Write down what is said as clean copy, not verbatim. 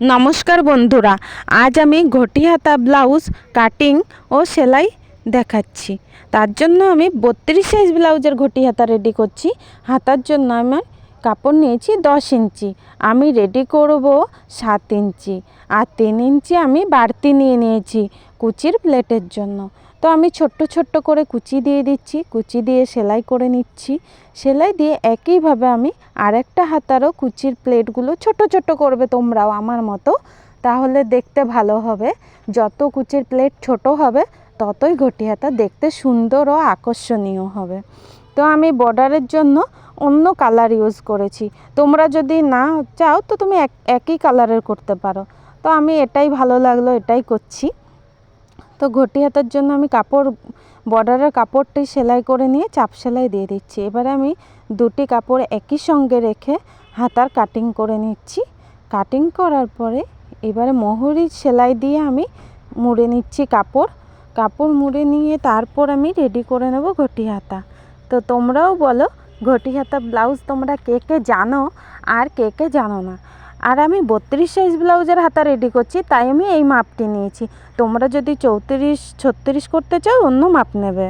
নমস্কার বন্ধুরা, আজ আমি ঘটি হাতা ব্লাউজ কাটিং ও সেলাই দেখাচ্ছি। তার জন্য আমি 32 সাইজ ব্লাউজের ঘটি হাতা রেডি করছি। হাতার জন্য আমার কাপড় নিয়েছি 10 ইঞ্চি, আমি রেডি করব 7 ইঞ্চি, আর 3 ইঞ্চি আমি বাড়তি নিয়ে নিয়েছি কুচির প্লেটের জন্য। তো আমি ছোট্ট ছোট্ট করে কুচি দিয়ে দিচ্ছি, কুচি দিয়ে সেলাই করে নিচ্ছি। সেলাই দিয়ে একইভাবে আমি আরেকটা হাতারও কুচির প্লেটগুলো ছোট ছোট করবে তোমরাও আমার মতো, তাহলে দেখতে ভালো হবে। যত কুচির প্লেট ছোট হবে ততই ঘটি হাতা দেখতে সুন্দর ও আকর্ষণীয় হবে। তো আমি বর্ডারের জন্য অন্য কালার ইউজ করেছি, তোমরা যদি না চাও তো তুমি একই কালারের করতে পারো। তো আমি এটাই ভালো লাগলো, এটাই করছি। তো ঘটি হাতার জন্য আমি কাপড় বর্ডারের কাপড়টি সেলাই করে নিয়ে চাপ সেলাই দিয়ে দিচ্ছি। এবারে আমি দুটি কাপড় একই সঙ্গে রেখে হাতার কাটিং করে নিচ্ছি। কাটিং করার পরে এবারে মোহরি সেলাই দিয়ে আমি মুড়ে নিচ্ছি কাপড় মুড়ে নিয়ে তারপর আমি রেডি করে নেব ঘটি হাতা। তো তোমরাও বলো ঘটি হাতা ব্লাউজ তোমরা কে কে জানো আর কে কে জানো না। আর আমি 32 সাইজ ব্লাউজের হাতা রেডি করছি, তাই আমি এই মাপটি নিয়েছি। তোমরা যদি 34 36 করতে চাও অন্য মাপ নেবে।